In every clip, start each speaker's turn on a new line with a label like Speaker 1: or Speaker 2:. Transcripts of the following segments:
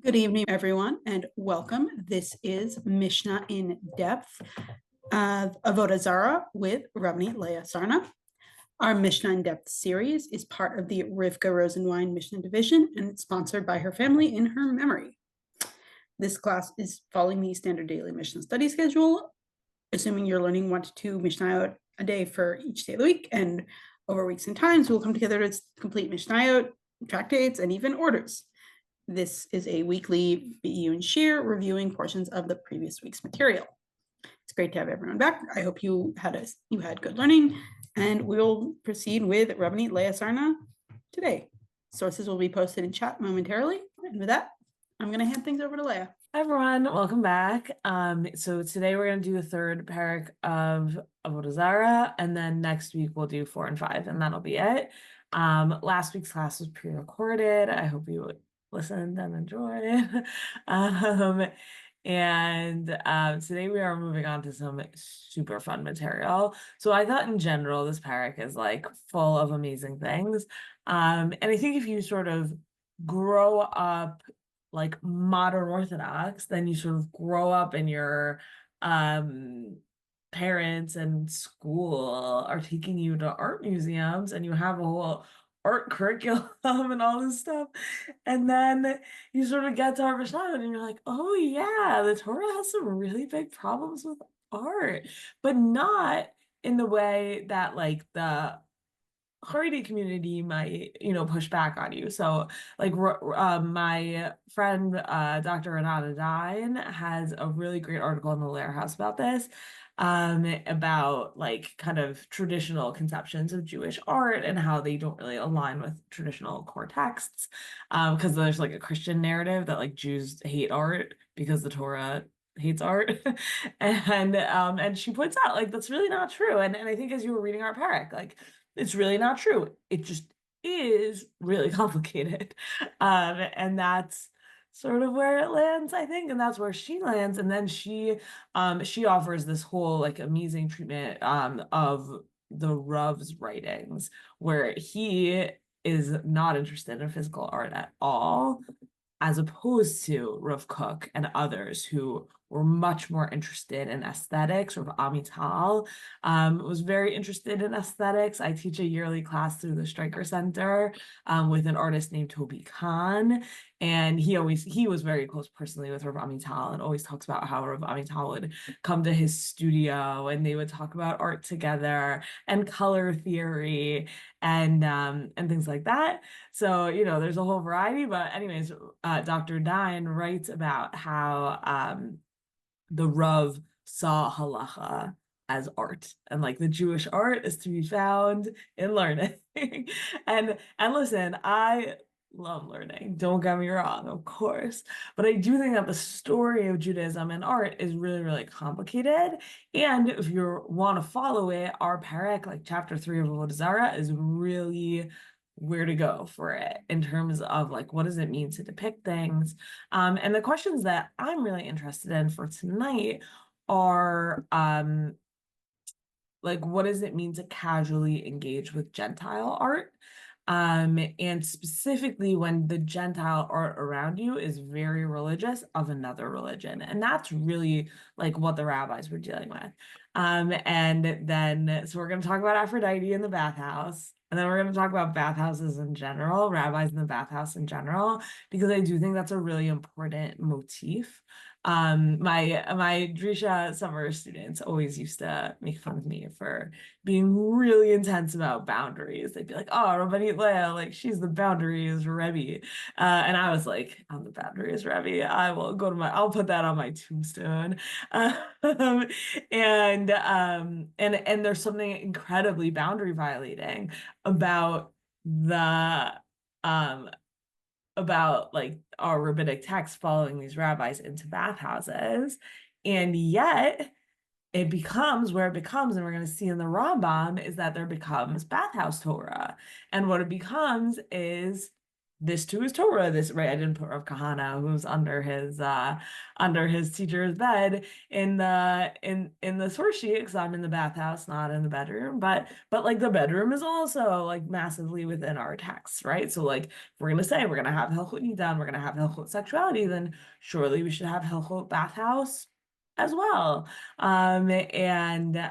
Speaker 1: Good evening, everyone, and welcome. This is Mishnah in Depth of Avodah Zara with Rabbanit Leah, Sarna. Our Mishnah in Depth series is part of the Rifka Rosenwein Mishnah Division, and it's sponsored by her family in her memory. This class is following the standard daily Mishnah study schedule, assuming you're learning 1 to 2 mishnayot a day for each day of the week, and over weeks and times, we'll come together to complete mishnayot, tractates, and even orders. This is a weekly BU and shiur reviewing portions of the previous week's material. It's great to have everyone back. I hope you had good learning, and we'll proceed with Rabbanit Leah Sarna today. Sources will be posted in chat momentarily. And with that, I'm going to hand things over to Leah.
Speaker 2: Hi everyone, welcome back. So today we're going to do the third parak of Avodah Zara, and then next week we'll do 4 and 5, and that'll be it. Last week's class was pre-recorded. I hope you listened and enjoyed. Today we are moving on to some super fun material. So I thought in general this parak is like full of amazing things. And I think if you sort of grow up like modern Orthodox, then you sort of grow up in your parents and school are taking you to art museums, and you have a whole art curriculum and all this stuff. And then you sort of get to our Mishnah and you're like, oh yeah, the Torah has some really big problems with art, but not in the way that like the Haredi community might, push back on you. So like my friend, Dr. Renata Dine has a really great article in the Leah House about this, about like kind of traditional conceptions of Jewish art and how they don't really align with traditional core texts. Because there's like a Christian narrative that like Jews hate art because the Torah hates art. And she points out like that's really not true. And I think as you were reading our parak, like it's really not true. It just is really complicated. And that's sort of where it lands, I think, and that's where she lands. And then she offers this whole like amazing treatment of the Rav's writings, where he is not interested in physical art at all, as opposed to Rav Kook and others who were much more interested in aesthetics. Rav Amital was very interested in aesthetics. I teach a yearly class through the Stryker Center with an artist named Toby Khan, and he was very close personally with Rav Amital, and always talks about how Rav Amital would come to his studio and they would talk about art together and color theory and things like that. So, there's a whole variety, but anyways, Dr. Dine writes about how the Rav saw halacha as art, and like the Jewish art is to be found in learning. and listen, I love learning, don't get me wrong, of course, but I do think that the story of Judaism and art is really, really complicated. And if you want to follow it, our parak, like chapter 3 of Avodah Zara, is really where to go for it in terms of like what does it mean to depict things. And the questions that I'm really interested in for tonight are like what does it mean to casually engage with Gentile art? And specifically when the Gentile art around you is very religious of another religion. And that's really like what the rabbis were dealing with. And then, so we're going to talk about Aphrodite in the bathhouse. And then we're going to talk about bathhouses in general, rabbis in the bathhouse in general, because I do think that's a really important motif. My Drisha summer students always used to make fun of me for being really intense about boundaries. They'd be like, oh, Rabbanit Leah, like she's the boundaries Rebbe. And I was like, I'm the boundaries Rebbe. I'll put that on my tombstone. And there's something incredibly boundary violating about about like our rabbinic text following these rabbis into bathhouses. And yet it becomes where it becomes, and we're going to see in the Rambam, is that there becomes bathhouse Torah. And what it becomes is this too is Torah. This, right? I didn't put Rav Kahana, who's under his teacher's bed in the source sheet, because I'm in the bathhouse, not in the bedroom. But like the bedroom is also like massively within our text, right? So like if we're gonna say we're gonna have Hilchot Nidan, we're gonna have Hilchot sexuality, then surely we should have Hilchot bathhouse as well. And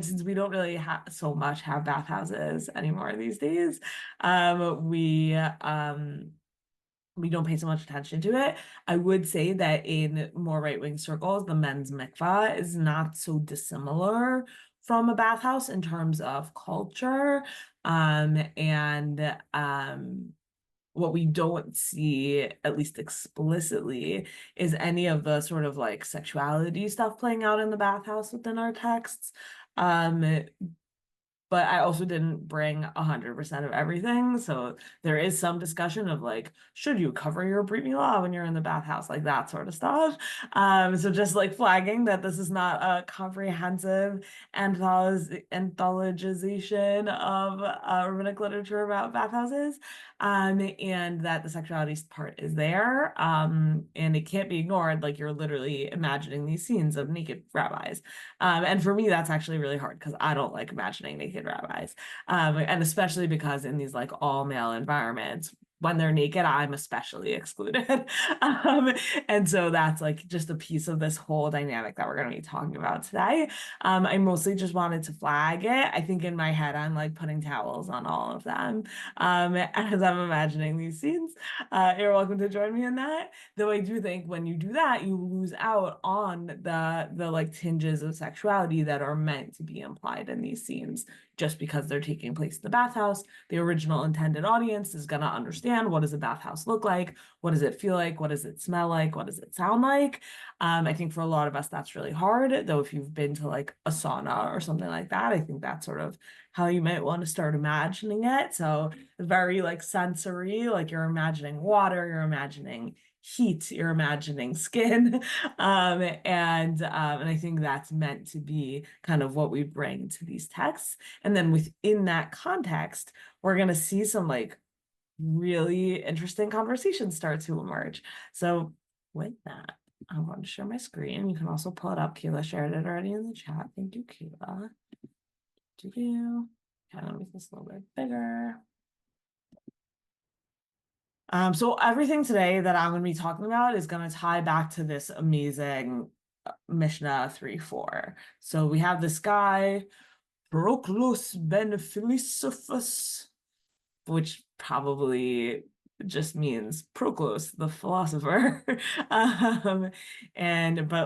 Speaker 2: since we don't really have so much have bathhouses anymore these days, we don't pay so much attention to it. I would say that in more right-wing circles, the men's mikvah is not so dissimilar from a bathhouse in terms of culture. And what we don't see, at least explicitly, is any of the sort of like sexuality stuff playing out in the bathhouse within our texts. But I also didn't bring 100% of everything. So there is some discussion of like, should you cover your Brit Milah when you're in the bathhouse, like that sort of stuff. So just like flagging that this is not a comprehensive anthologization of rabbinic literature about bathhouses, and that the sexuality part is there, and it can't be ignored. Like you're literally imagining these scenes of naked rabbis. And for me, that's actually really hard because I don't like imagining naked rabbis. And especially because in these like all male environments, when they're naked, I'm especially excluded. And so that's like just a piece of this whole dynamic that we're going to be talking about today. I mostly just wanted to flag it. I think in my head, I'm like putting towels on all of them as I'm imagining these scenes. You're welcome to join me in that. Though I do think when you do that, you lose out on the like tinges of sexuality that are meant to be implied in these scenes. Just because they're taking place in the bathhouse, the original intended audience is going to understand, what does a bathhouse look like? What does it feel like? What does it smell like? What does it sound like? I think for a lot of us, that's really hard. Though if you've been to like a sauna or something like that, I think that's sort of how you might want to start imagining it. So very like sensory, like you're imagining water, you're imagining heat, you're imagining skin. And I think that's meant to be kind of what we bring to these texts. And then within that context, we're going to see some like really interesting conversations start to emerge. So with that, I'm going to share my screen. You can also pull it up. Kayla shared it already in the chat. Thank you, Kayla. Okay, let me make this a little bit bigger. So everything today that I'm going to be talking about is going to tie back to this amazing Mishnah 3:4. So we have this guy, Proclus ben Philosophus, which probably just means Proclus, the philosopher. But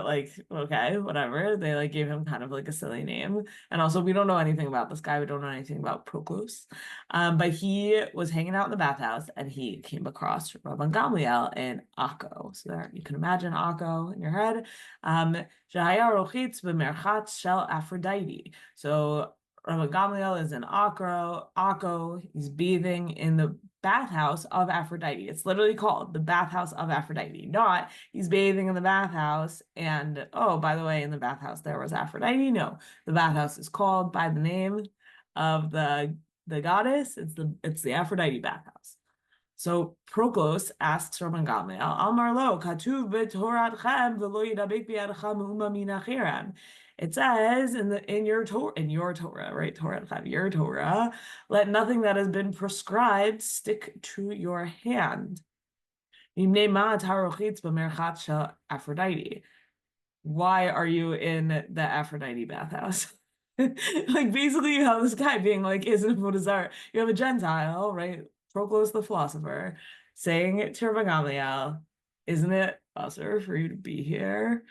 Speaker 2: like, okay, whatever. They like gave him kind of like a silly name. And also we don't know anything about this guy. We don't know anything about Proclus. But he was hanging out in the bathhouse and he came across Rabban Gamliel in Akko. So there you can imagine Akko in your head. Shahaya rochitz b'merchat shel Aphrodite. So Rabban Gamliel is in Akko. He's bathing in the bathhouse of Aphrodite. It's literally called the bathhouse of Aphrodite, not he's bathing in the bathhouse and, oh, by the way, in the bathhouse there was Aphrodite. No, the bathhouse is called by the name of the goddess. It's the Aphrodite bathhouse. So Proclus asks Rabban Gamliel, Amar lo, katuv b'toratchem v'lo yidabek b'yadchem u'ma min achirem. It says in your Torah, right? Your Torah, let nothing that has been prescribed stick to your hand. Aphrodite. Why are you in the Aphrodite bathhouse? Like basically you have this guy being like, isn't Avodah Zara? You have a Gentile, right? Proclus the philosopher saying to Rabban Gamliel, isn't it usher for you to be here?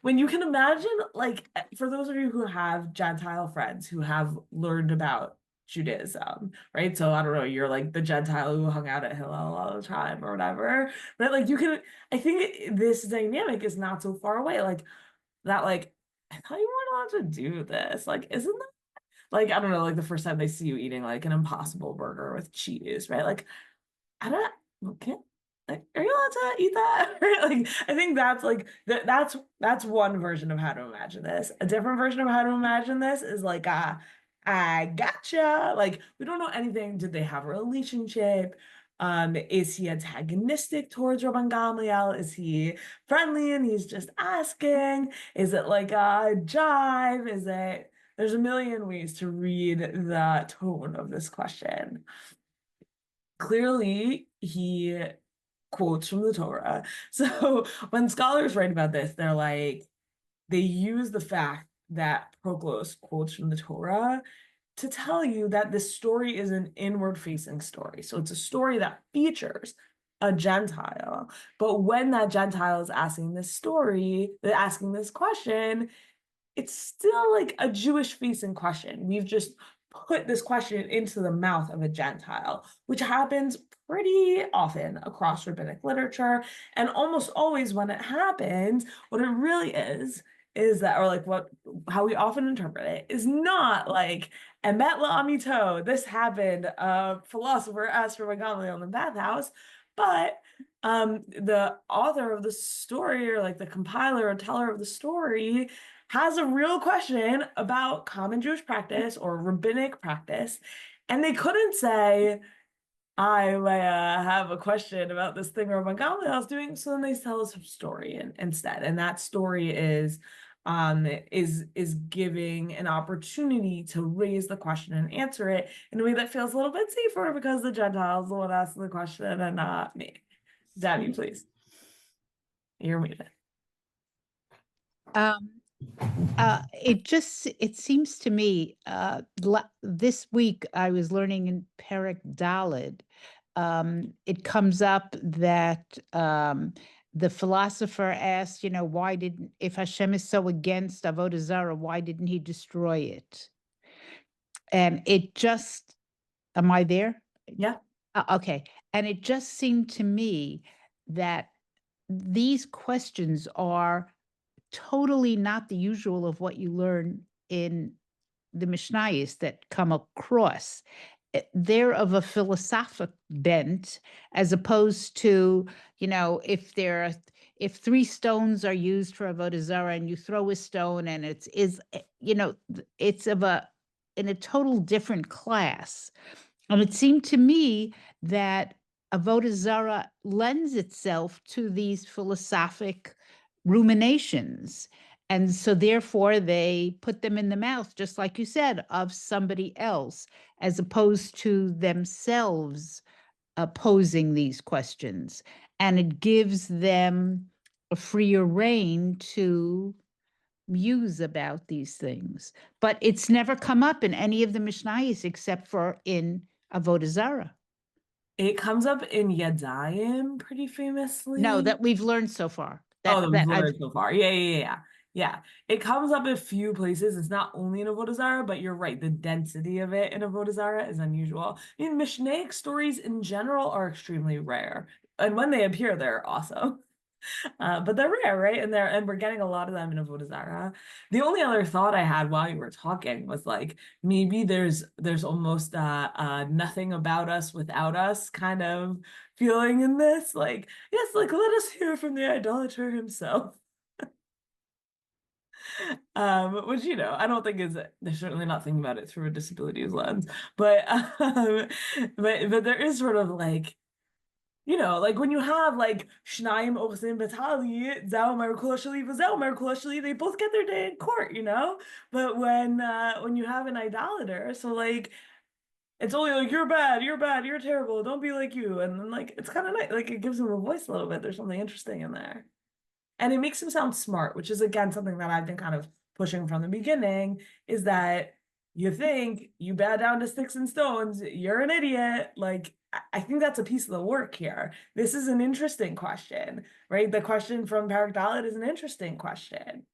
Speaker 2: When you can imagine, like, for those of you who have Gentile friends who have learned about Judaism, right? So I don't know, you're like the Gentile who hung out at Hillel all the time or whatever, right? Like you can, I think this dynamic is not so far away. Like that, like, I thought you weren't allowed to do this. Like, isn't that like, I don't know, like the first time they see you eating like an Impossible burger with cheese, right? Like, I don't, okay, like, are you allowed to eat that? Like, I think that's like that's one version of how to imagine this. A different version of how to imagine this is like I gotcha. Like, we don't know anything. Did they have a relationship? Is he antagonistic towards Rabban Gamliel? Is he friendly and he's just asking? Is it like a jive? Is it, there's a million ways to read the tone of this question. Clearly, he quotes from the Torah. So when scholars write about this, they're like, they use the fact that Proclus quotes from the Torah to tell you that this story is an inward-facing story. So it's a story that features a Gentile. But when that Gentile is asking this story, asking this question, it's still like a Jewish-facing question. We've just put this question into the mouth of a Gentile, which happens pretty often across rabbinic literature. And almost always when it happens, what it really is that, or like how we often interpret it, is not like, emet la'amito, this happened, a philosopher asked for Gamliel in the bathhouse, but the author of the story, or like the compiler or teller of the story, has a real question about common Jewish practice or rabbinic practice, and they couldn't say, I Leah have a question about this thing Rabban Gamliel is doing, so then they tell us a story instead, and that story is giving an opportunity to raise the question and answer it in a way that feels a little bit safer because the Gentile is the one asking the question and not me. Daddy, please. You're muted.
Speaker 3: It seems to me this week I was learning in Perek Daled. It comes up that the philosopher asked, if Hashem is so against Avodah Zara, why didn't he destroy it? And it just, am I there?
Speaker 2: Yeah.
Speaker 3: Okay. And it just seemed to me that these questions are totally not the usual of what you learn in the mishnayot that come across. They're of a philosophic bent, as opposed to, if 3 stones are used for Avodah Zara and you throw a stone and it's in a total different class. And it seemed to me that Avodah Zara lends itself to these philosophic ruminations. And so therefore they put them in the mouth, just like you said, of somebody else, as opposed to themselves posing these questions. And it gives them a freer rein to muse about these things. But it's never come up in any of the mishnayos except for in Avodah Zara.
Speaker 2: It comes up in Yadayim pretty famously.
Speaker 3: No, that we've learned so far.
Speaker 2: That we've learned so far. Yeah. It comes up a few places. It's not only in Avodah Zara, but you're right. The density of it in Avodah Zara is unusual. I mean, Mishnaic stories in general are extremely rare. And when they appear, they're awesome. But they're rare, right? And we're getting a lot of them in Avodah Zara. The only other thought I had while you were talking was like, maybe there's almost nothing about us without us kind of feeling in this. Like, yes, like let us hear from the idolater himself. Which, I don't think they're certainly not thinking about it through a disabilities lens, but there is sort of like, like when you have like Shnayim Ochsim Batali, Zao Mer Kula Shali, Zao Mer Kula Shali, they both get their day in court, But when you have an idolater, so like it's only like you're bad, you're terrible, don't be like you, and then like it's kind of nice, like it gives him a voice a little bit. There's something interesting in there, and it makes him sound smart, which is again something that I've been kind of pushing from the beginning. Is that you think you bow down to sticks and stones, you're an idiot, like. I think that's a piece of the work here. This is an interesting question, right? The question from Perek Daled is an interesting question.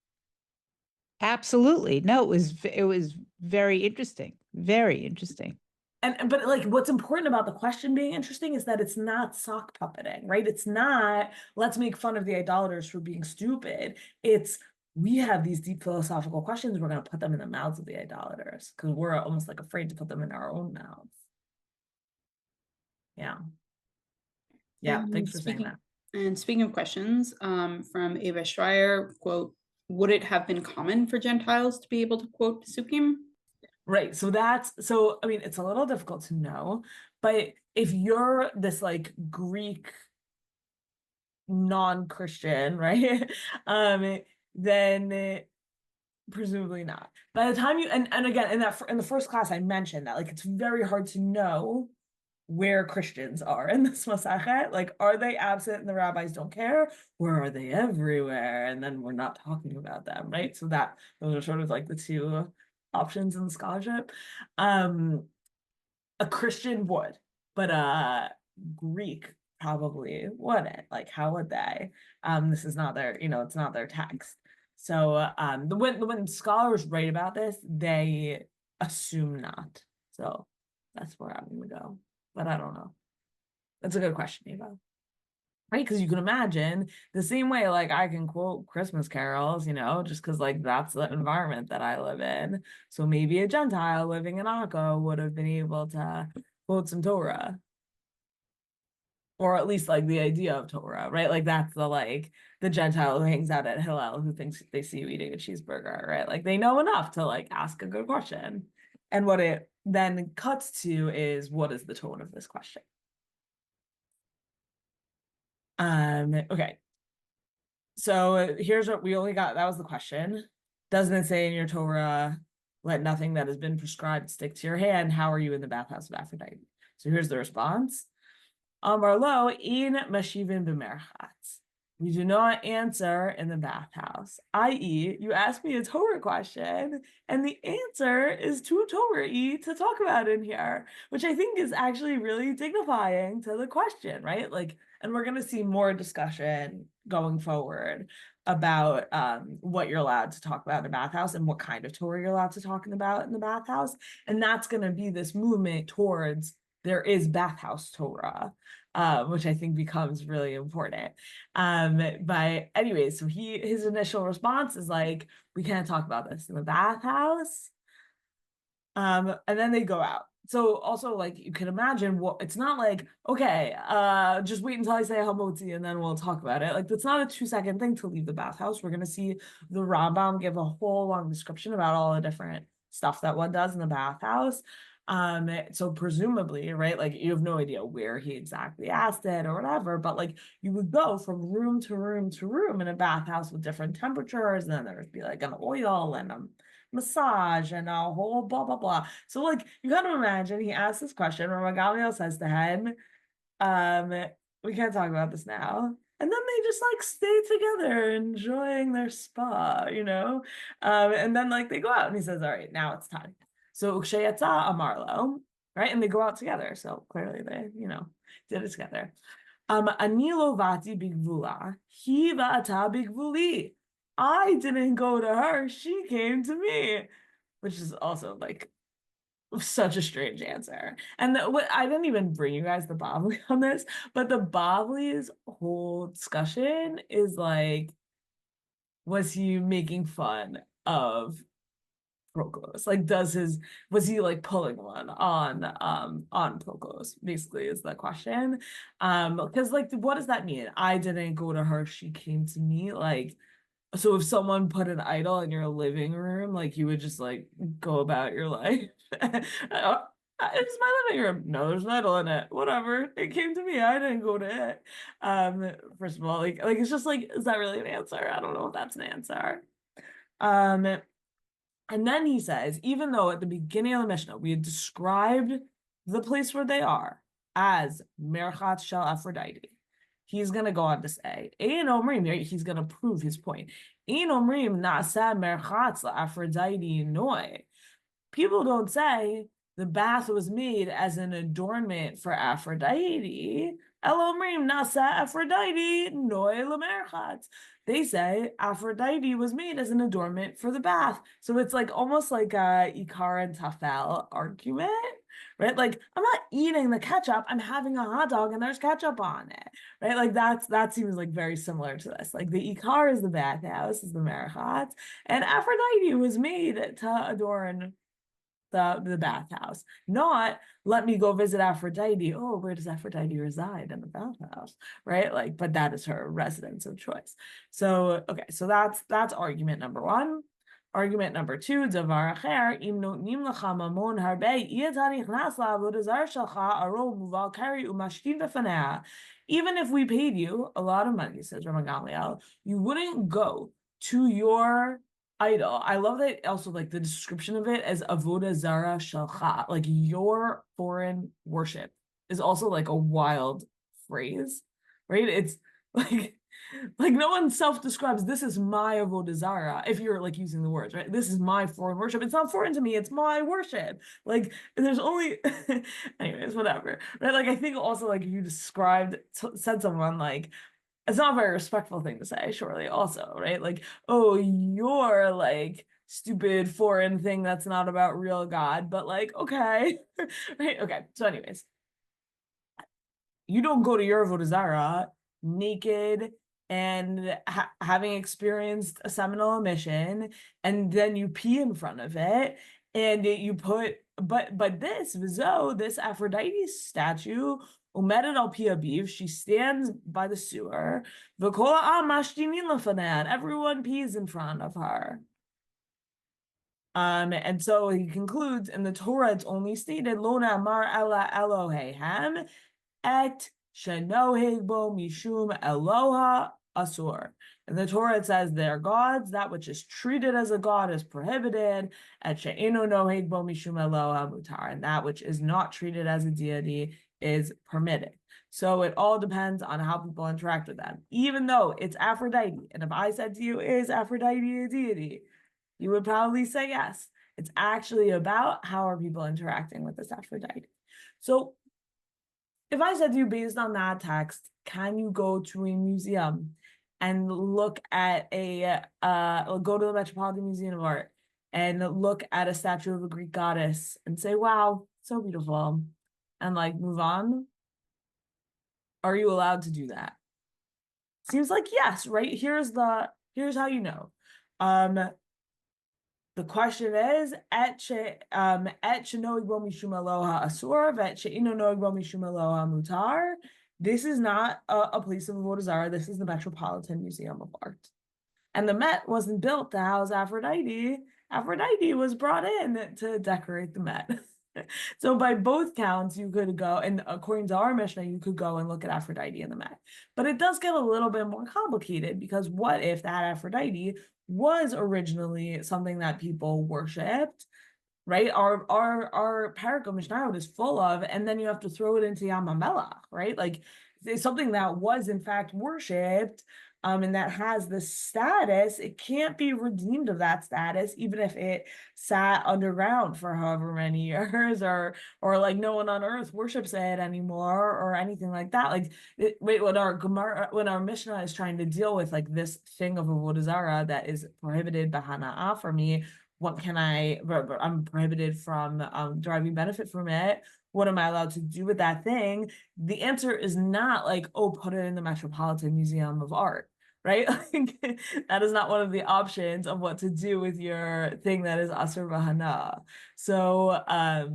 Speaker 3: Absolutely. No, it was very interesting. Very interesting.
Speaker 2: But like what's important about the question being interesting is that it's not sock puppeting, right? It's not let's make fun of the idolaters for being stupid. It's we have these deep philosophical questions. We're going to put them in the mouths of the idolaters because we're almost like afraid to put them in our own mouths. Yeah, thanks for saying that.
Speaker 1: And speaking of questions, from Ava Schreier, quote, would it have been common for Gentiles to be able to quote Pesukim?
Speaker 2: Right. So I mean, it's a little difficult to know, but if you're this like Greek non-Christian, right? Then presumably not. By the time and again in the first class I mentioned that like it's very hard to know where Christians are in this Masachet. Like, are they absent and the rabbis don't care, or are they everywhere and then we're not talking about them, right? So those are sort of like the two options in the scholarship. A Christian would, but a Greek probably wouldn't. Like, how would they? This is not their, it's not their text. So when scholars write about this, they assume not. So that's where I'm gonna go. But I don't know. That's a good question, Eva. Right? Because you can imagine the same way, like I can quote Christmas carols, just because like that's the environment that I live in. So maybe a Gentile living in Akko would have been able to quote some Torah. Or at least like the idea of Torah, right? Like that's the Gentile who hangs out at Hillel who thinks they see you eating a cheeseburger, right? Like they know enough to like ask a good question. And what it then cuts to is, what is the tone of this question? Okay. So here's what we only got. That was the question. Doesn't it say in your Torah, let nothing that has been prescribed stick to your hand? How are you in the bathhouse of Aphrodite? So here's the response. Amar lo in mashivin b'merchatz. We do not answer in the bathhouse, i.e., you ask me a Torah question, and the answer is too Torah-y to talk about in here, which I think is actually really dignifying to the question, right? Like, and we're going to see more discussion going forward about what you're allowed to talk about in the bathhouse and what kind of Torah you're allowed to talk about in the bathhouse. And that's going to be this movement towards there is bathhouse Torah, which I think becomes really important. But anyway, so his initial response is like, we can't talk about this in the bathhouse. And then they go out. So also like you can imagine it's not like, okay, just wait until I say hamotzi and then we'll talk about it. Like that's not a 2-second thing to leave the bathhouse. We're gonna see the Rambam give a whole long description about all the different stuff that one does in the bathhouse. So presumably, right, like you have no idea where he exactly asked it or whatever, but like you would go from room to room to room in a bathhouse with different temperatures, and then there would be like an oil and a massage and a whole blah blah blah. So like you gotta imagine he asked this question, or Gamaliel says to him, we can't talk about this now. And then they just like stay together enjoying their spa, and then like they go out and he says, all right, now it's time. So Ukshayatza Amarlo, right? And they go out together. So clearly they, did it together. Anilo Vati Bigvula, he Vata Bigvuli. I didn't go to her, she came to me, which is also like such a strange answer. And I didn't even bring you guys the Bavli on this, but the Bavli's whole discussion is like, was he making fun of Proclus? Like, was he like pulling one on Proclus? Basically, is the question. Because like, what does that mean? I didn't go to her; she came to me. Like, so if someone put an idol in your living room, like you would just like go about your life. It's my living room. No, there's an idol in it. Whatever. It came to me. I didn't go to it. First of all, like it's just like, is that really an answer? I don't know if that's an answer. And then he says, even though at the beginning of the Mishnah, we had described the place where they are as Merchat Shel Aphrodite, he's going to go on to say, Ein Omrim, he's going to prove his point. Ein Omrim Na'aseh Merchatz Aphrodite Noi. People don't say the bath was made as an adornment for Aphrodite. El Omrim Na'aseh Aphrodite Noi L'Merchatz. They say Aphrodite was made as an adornment for the bath. So it's like almost like a Ikar and Tafel argument, right? Like I'm not eating the ketchup, I'm having a hot dog and there's ketchup on it, right? Like that seems like very similar to this. Like the Ikar is the bathhouse, is the Merchatz, and Aphrodite was made to adorn the bathhouse, not let me go visit Aphrodite. Oh, where does Aphrodite reside? In the bathhouse, right? Like, but that is her residence of choice. So okay, so that's argument number one. Argument number 2, davar acher, im notnim lecha mamon harbe, yeta nichnas la'avodah zara shelcha aro muval kari umashkin befanea. Even if we paid you a lot of money, says Rabban Gamliel, you wouldn't go to your idol. I love that also, like, the description of it as avodah zara shelcha, like your foreign worship is also like a wild phrase, right? It's like no one self-describes, this is my avodah zara, if you're like using the words, right? This is my foreign worship. It's not foreign to me, it's my worship. Like there's only anyways, whatever, right? Like I think also, like, if you said someone, like, it's not a very respectful thing to say, surely, also, right? Like, oh, you're like stupid foreign thing that's not about real God, but like, okay. Right? Okay, so anyways, you don't go to your avodah zara naked and having experienced a seminal emission, and then you pee in front of it, and you put, but this Aphrodite statue, umedet al pi abiv, she stands by the sewer, v'kol ha'am mashtinin lefaneh, everyone pees in front of her. And so he concludes, in the Torah it's only stated, lo na'amar ela Elohehem et shenoheg bo mishum Eloha asur. In the Torah it says they're gods, that which is treated as a god is prohibited, et she'eno noheg bo mishum Eloha mutar, and that which is not treated as a deity is permitted. So it all depends on how people interact with them. Even though it's Aphrodite, and if I said to you, is Aphrodite a deity? You would probably say yes. It's actually about how are people interacting with this Aphrodite. So if I said to you, based on that text, can you go to a museum and look at go to the Metropolitan Museum of Art and look at a statue of a Greek goddess and say, wow, so beautiful, and like move on? Are you allowed to do that? Seems like yes, right? Here's how you know. The question is, et shenoig bo mishum Eloha asur, vet she'ino noig bo mishum Eloha mutar. This is not a place of avodah zara. This is the Metropolitan Museum of Art. And the Met wasn't built to house Aphrodite. Aphrodite was brought in to decorate the Met. So by both counts, you could go, and according to our Mishnah, you could go and look at Aphrodite in the Met. But it does get a little bit more complicated, because what if that Aphrodite was originally something that people worshipped, right? Our parak of mishnayot is full of, and then you have to throw it into Yam HaMelech, right? Like it's something that was in fact worshipped, and that has this status. It can't be redeemed of that status, even if it sat underground for however many years, or like no one on earth worships it anymore, or anything like that. Like when our Mishnah is trying to deal with like this thing of avodah zara that is prohibited b'hana'ah for me, what can I'm prohibited from deriving benefit from it. What am I allowed to do with that thing? The answer is not like, oh, put it in the Metropolitan Museum of Art, right? Like, that is not one of the options of what to do with your thing that is asur b'hana. So I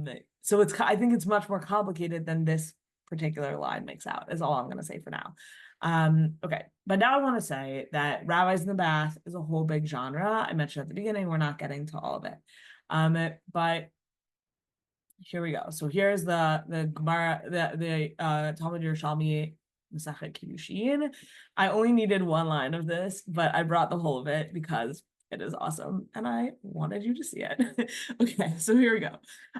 Speaker 2: think it's much more complicated than this particular line makes out, is all I'm going to say for now. Okay, but now I want to say that rabbis in the bath is a whole big genre. I mentioned at the beginning, we're not getting to all of it. But here we go. So here's the Gemara, the Talmud Yerushalmi Masechet Kiddushin. I only needed one line of this, but I brought the whole of it because it is awesome, and I wanted you to see it. Okay, so here we go.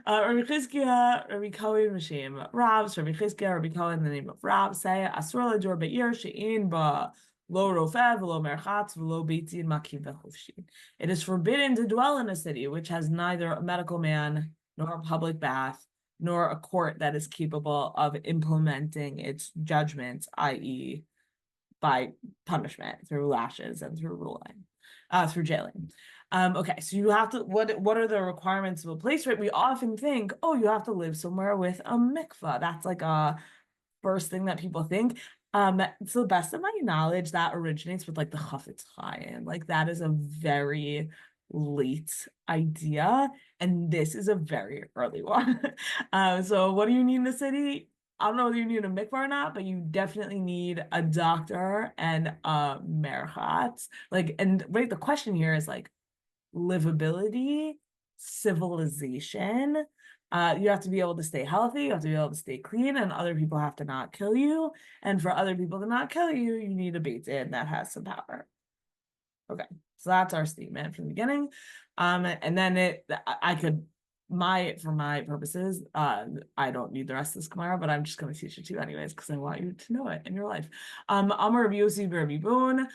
Speaker 2: Rabbi Chizkiah, Rabbi Kohen, Mashem Rav, Rabbi Chizkiah, Rabbi Kohen, in the name of Rav, say, Asur ledur be'ir she'in ba lo rofeh v'lo merchatz v'lo beitzin makim v'chufshin. It is forbidden to dwell in a city which has neither a medical man nor a public bath, nor a court that is capable of implementing its judgments, i.e., by punishment through lashes and through ruling. Through jailing. Okay, so you have to, what are the requirements of a place, right? We often think, oh, you have to live somewhere with a mikvah. That's like a first thing that people think. To the best of my knowledge, that originates with like the Chafetz Chaim. Like that is a very late idea, and this is a very early one. So what do you need in the city? I don't know whether you need a mikvah or not, but you definitely need a doctor and a merchatz. Like, and right, the question here is like, livability, civilization. You have to be able to stay healthy, you have to be able to stay clean, and other people have to not kill you. And for other people to not kill you, you need a beit din that has some power. Okay, so that's our statement from the beginning. And then for my purposes, I don't need the rest of this Gemara, but I'm just going to teach it to you anyways, because I want you to know it in your life. Amar Rabbi Yossi Rabbi Bun,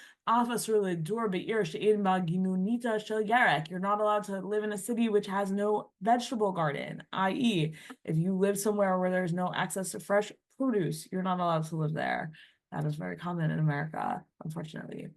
Speaker 2: you're not allowed to live in a city which has no vegetable garden, i.e., if you live somewhere where there's no access to fresh produce, you're not allowed to live there. That is very common in America, unfortunately.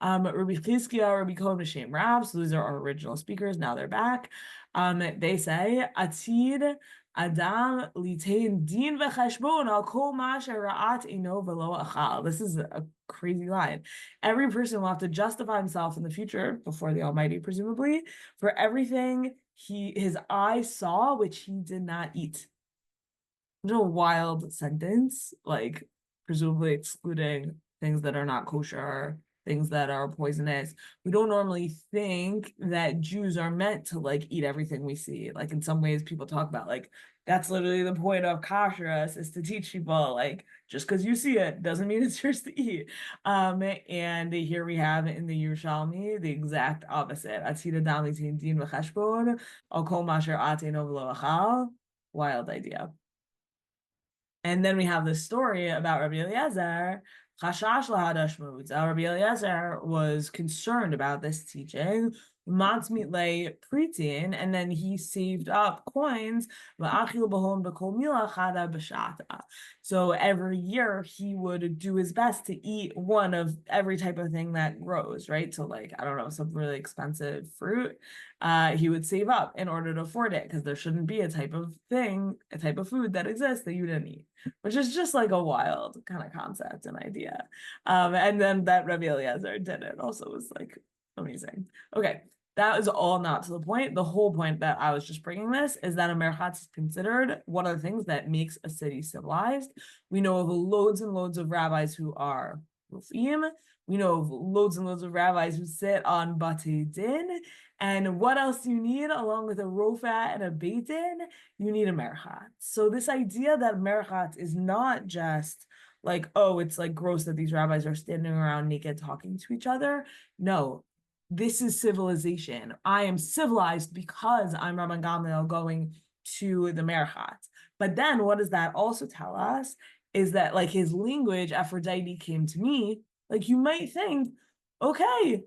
Speaker 2: Rabbi Chizkiah, Rabbi Kohen, Mishem Rav. So these are our original speakers. Now they're back. They say, Atid Adam litain din v'cheshbon al kol ma shera'at ino v'lo achal. This is a crazy line. Every person will have to justify himself in the future before the Almighty, presumably, for everything his eye saw which he did not eat. It's a wild sentence, like presumably excluding things that are not kosher, things that are poisonous. We don't normally think that Jews are meant to like eat everything we see. Like in some ways people talk about like, that's literally the point of kashrus, is to teach people like, just because you see it doesn't mean it's yours to eat. And here we have in the Yerushalmi the exact opposite. Wild idea. And then we have this story about Rabbi Eliezer. Rabbi Eliezer was concerned about this teaching, and then he saved up coins. So every year he would do his best to eat one of every type of thing that grows, right? So like, I don't know, some really expensive fruit, he would save up in order to afford it, because there shouldn't be a type of food that exists that you didn't eat, which is just like a wild kind of concept and idea. And then that Rabbi Eliezer did it also was like amazing. Okay, that is all not to the point. The whole point that I was just bringing this is that a merchatz is considered one of the things that makes a city civilized. We know of loads and loads of rabbis who are rufim. We know of loads and loads of rabbis who sit on batei din. And what else do you need along with a rofa and a beit din? You need a merchatz. So this idea that merchatz is not just like, oh, it's like gross that these rabbis are standing around naked talking to each other. No, this is civilization. I am civilized because I'm Rabban Gamliel going to the merchatz. But then what does that also tell us is that like his language, Aphrodite came to me, like you might think, okay,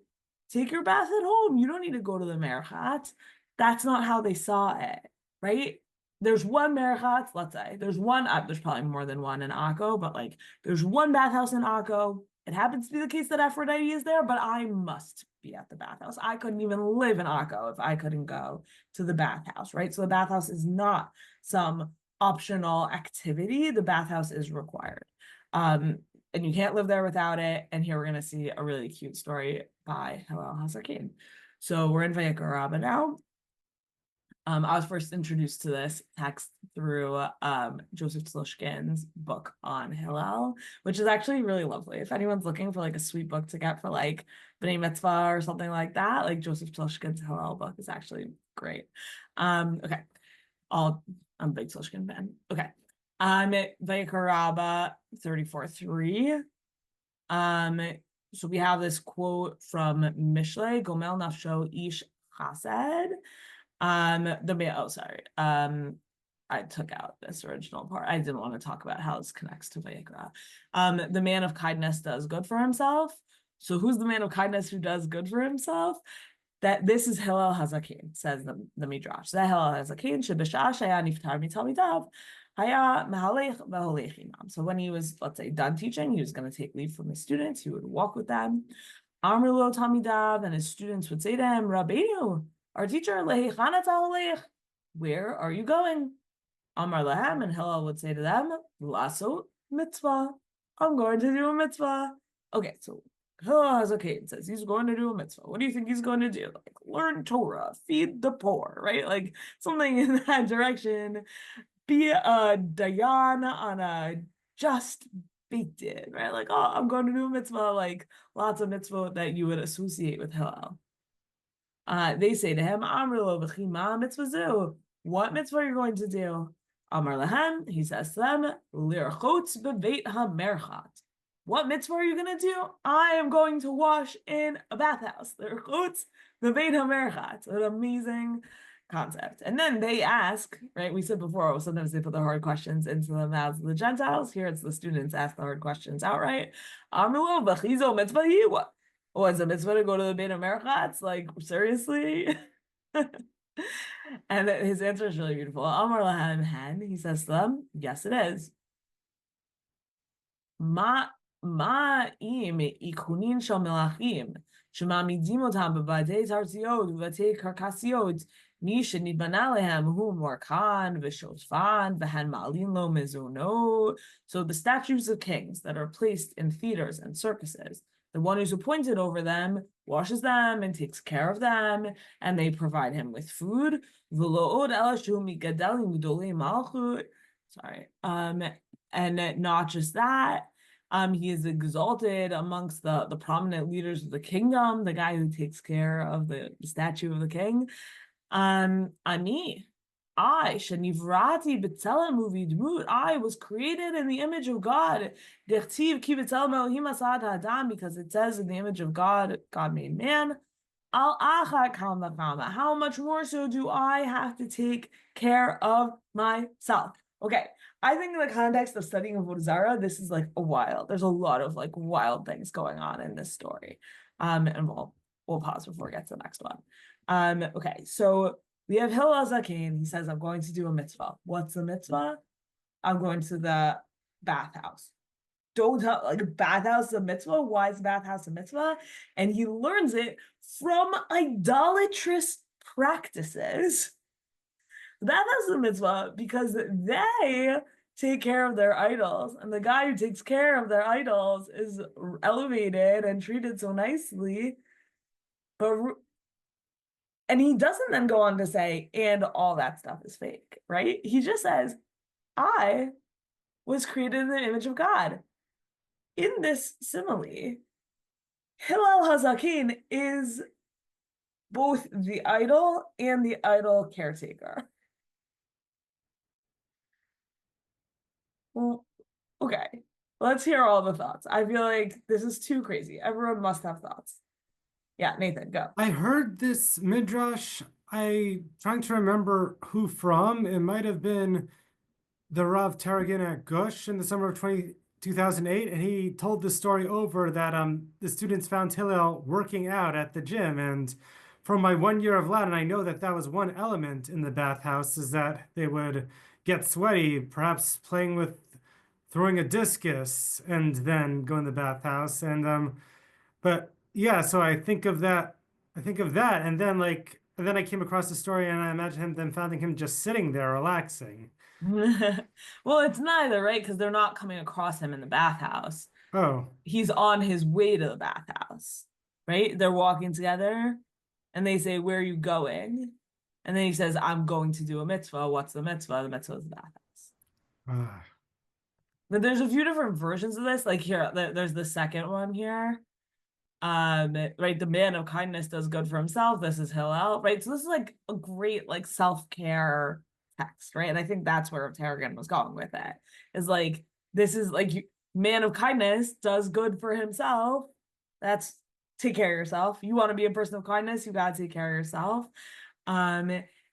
Speaker 2: take your bath at home. You don't need to go to the merchatz. That's not how they saw it, right? There's one merchatz, let's say. There's probably more than one in Akko, but like there's one bathhouse in Akko. It happens to be the case that Aphrodite is there, but I must be at the bathhouse. I couldn't even live in Akko if I couldn't go to the bathhouse, right? So the bathhouse is not some optional activity. The bathhouse is required. And you can't live there without it. And here we're going to see a really cute story by Hillel HaZaken. So we're in Vayikra Rabbah now. I was first introduced to this text through Joseph Tzlushkin's book on Hillel, which is actually really lovely. If anyone's looking for like a sweet book to get for like B'nai Mitzvah or something like that, like Joseph Tzlushkin's Hillel book is actually great. Okay, I'm a big Tzlushkin fan. Okay, Vayikra Rabbah 34:3. So we have this quote from Mishle, Gomel Nafsho Ish Chased. I took out this original part. I didn't want to talk about how this connects to Vayikra. The man of kindness does good for himself. So who's the man of kindness who does good for himself? That this is Hillel HaZaken, says the Midrash. That Hillel HaZaken shebishah shaya niftar mitamidav haya mehalech v'holech imam. So when he was, let's say, done teaching, he was going to take leave from his students. He would walk with them. Amr lo tamidav, and his students would say to him, Rabbeinu, our teacher, lehichanat holech, where are you going? Amar lahem, and Hillel would say to them, Lasso mitzvah, I'm going to do a mitzvah. Okay, so Hillel HaZaken says he's going to do a mitzvah. What do you think he's going to do? Like learn Torah, feed the poor, right? Like something in that direction. Be a dayan on a just beit din, right? Like, oh, I'm going to do a mitzvah, like lots of mitzvah that you would associate with Hillel. They say to him, Amr lo v'chi ma mitzvah zu. What mitzvah are you going to do? Amar lahem, he says to them, lirchotz bebeit hamerchat. What mitzvah are you going to do? I am going to wash in a bathhouse. Lirchotz bebeit hamerchat. An amazing concept. And then they ask, right? We said before, sometimes they put the hard questions into the mouths of the Gentiles. Here it's the students ask the hard questions outright. Amr lo v'chizo mitzvah hi. What? Was a mitzvah to go to the Beit HaMerchatz? Like, seriously? And his answer is really beautiful. Amar lahem hen, he says to them, yes, it is. Ma im ikunin shel melachim shemamidim otam bebadei tarziot uvatei karkasiot mi shenibana lehem hu morkan v'shotfan v'hen ma'alin lo mezonot. So the statues of kings that are placed in theaters and circuses, the one who's appointed over them washes them and takes care of them, and they provide him with food. Sorry. And not just that, he is exalted amongst the prominent leaders of the kingdom, the guy who takes care of the statue of the king. I was created in the image of God. Because it says in the image of God, God made man. How much more so do I have to take care of myself? Okay, I think in the context of studying Avodah Zara, this is like there's a lot of like wild things going on in this story. And we'll pause before we get to the next one. Okay, so we have Hillel Zaken. He says, I'm going to do a mitzvah. What's the mitzvah? I'm going to the bathhouse. Don't tell, like, bathhouse is a mitzvah. Why is bathhouse a mitzvah? And he learns it from idolatrous practices. Bathhouse is a mitzvah because they take care of their idols, and the guy who takes care of their idols is elevated and treated so nicely. And he doesn't then go on to say, and all that stuff is fake, right? He just says, I was created in the image of God. In this simile, Hillel Hazakin is both the idol and the idol caretaker. Well, okay, let's hear all the thoughts. I feel like this is too crazy. Everyone must have thoughts. Yeah, Nathan, go.
Speaker 4: I heard this midrash. I trying to remember who from. It might have been the Rav Taragin at Gush in the summer of 2008, and he told the story over that the students found Hillel working out at the gym. And from my 1 year of Latin, I know that that was one element in the bathhouse, is that they would get sweaty, perhaps playing with throwing a discus, and then go in the bathhouse. And but yeah, so I think of that, and then I came across the story, and I imagine them finding him just sitting there relaxing.
Speaker 2: Well, it's neither, right? Because they're not coming across him in the bathhouse.
Speaker 4: Oh,
Speaker 2: He's on his way to the bathhouse, right? They're walking together, and they say, "Where are you going?" And then he says, "I'm going to do a mitzvah." What's the mitzvah? The mitzvah is the bathhouse. But there's a few different versions of this. Like here, there's the second one here. Right, the man of kindness does good for himself. This is Hillel, right? So this is like a great like self-care text, right? And I think that's where Tarragon was going with it. Is like, this is like, man of kindness does good for himself. That's take care of yourself. You want to be a person of kindness, you gotta take care of yourself.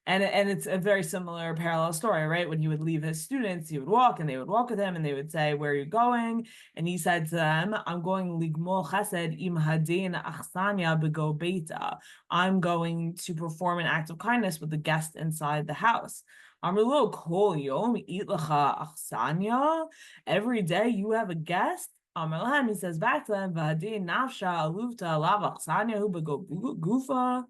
Speaker 2: And it's a very similar parallel story, right? When he would leave his students, he would walk and they would walk with him and they would say, where are you going? And he said to them, I'm going ligmol chesed im hadin achsanya bego beita. I'm going to perform an act of kindness with the guest inside the house. Amrlo kol yom eat lecha achsanya. Every day you have a guest. Amrlahem, he says back to them, v'hadin nafsha aluvta alav achsanya hu bego gufa.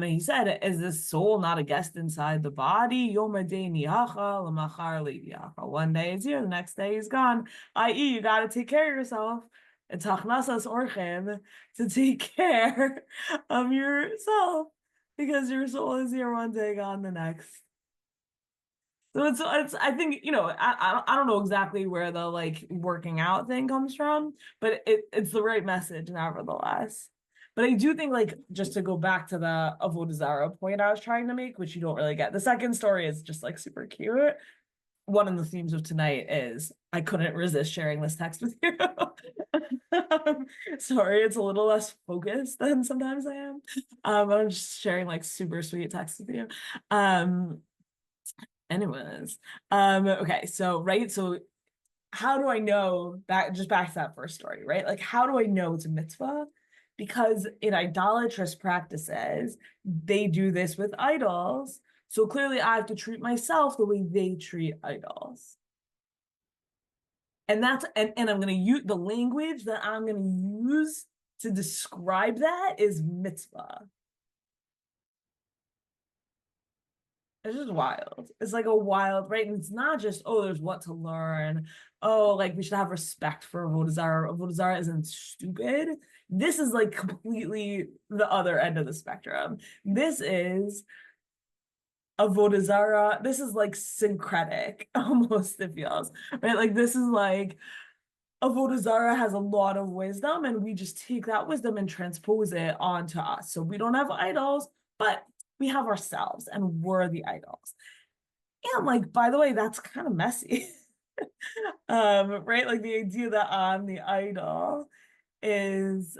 Speaker 2: He said, is this soul not a guest inside the body? One day it's here, the next day he's gone. I.e., you got to take care of yourself. It's hachnasas orchem, to take care of yourself, because your soul is here one day, gone the next. So it's I think, you know, I don't know exactly where the like working out thing comes from, but it's the right message nevertheless. But I do think, like, just to go back to the Avodah Zara point I was trying to make, which you don't really get. The second story is just like super cute. One of the themes of tonight is I couldn't resist sharing this text with you. Sorry, it's a little less focused than sometimes I am. I'm just sharing like super sweet texts with you. Anyways, okay, so how do I know that, just back to that first story, right? Like, how do I know it's a mitzvah? Because in idolatrous practices, they do this with idols. So clearly I have to treat myself the way they treat idols. And that's, and I'm going to use the language that I'm going to use to describe that is mitzvah. It's just wild. It's like a wild, right? And it's not just, oh, there's what to learn. Oh, like we should have respect for Avodah Zara. Avodah Zara isn't stupid. This is like completely the other end of the spectrum. This is Avodah Zara. This is like syncretic, almost, it feels, right? Like this is like Avodah Zara has a lot of wisdom, and we just take that wisdom and transpose it onto us. So we don't have idols, but we have ourselves, and we're the idols. And like, by the way, that's kind of messy. Right? Like the idea that I'm the idol is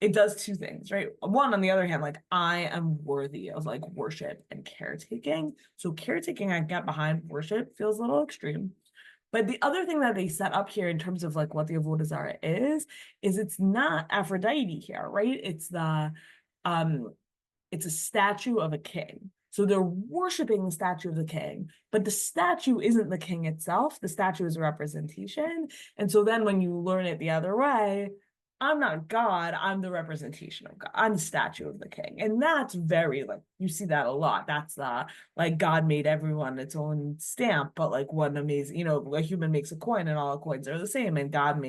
Speaker 2: it does two things, right? One, on the other hand, like I am worthy of like worship and caretaking. So caretaking I get behind, worship feels a little extreme. But the other thing that they set up here in terms of like what the Avodah Zara is it's not Aphrodite here, right? It's a statue of a king. So they're worshiping the statue of the king, but the statue isn't the king itself. The statue is a representation. And so then when you learn it the other way, I'm not God, I'm the representation of God. I'm the statue of the king. And that's very, like, you see that a lot. That's like God made everyone its own stamp, but like what an amazing, a human makes a coin and all coins are the same. And God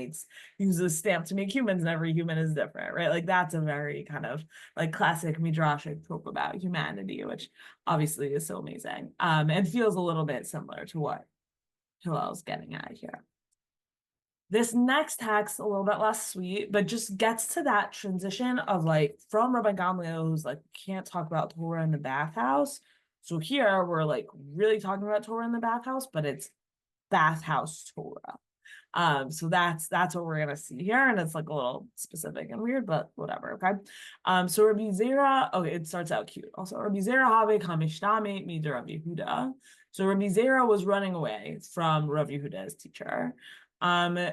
Speaker 2: uses a stamp to make humans, and every human is different, right? Like that's a very kind of like classic midrashic trope about humanity, which obviously is so amazing. And feels a little bit similar to what Hillel's getting at here. This next text, a little bit less sweet, but just gets to that transition of like from Rabbi Gamliel, who's like, can't talk about Torah in the bathhouse. So here we're like really talking about Torah in the bathhouse, but it's bathhouse Torah. So that's what we're gonna see here, and it's like a little specific and weird, but whatever. Okay. So Rabbi Zara, okay, it starts out cute. Also, Rabbi Zara have Kamishtame Mida Rabbi Yehuda. So Rabbi Zara was running away from Rabbi Yehuda's teacher. Because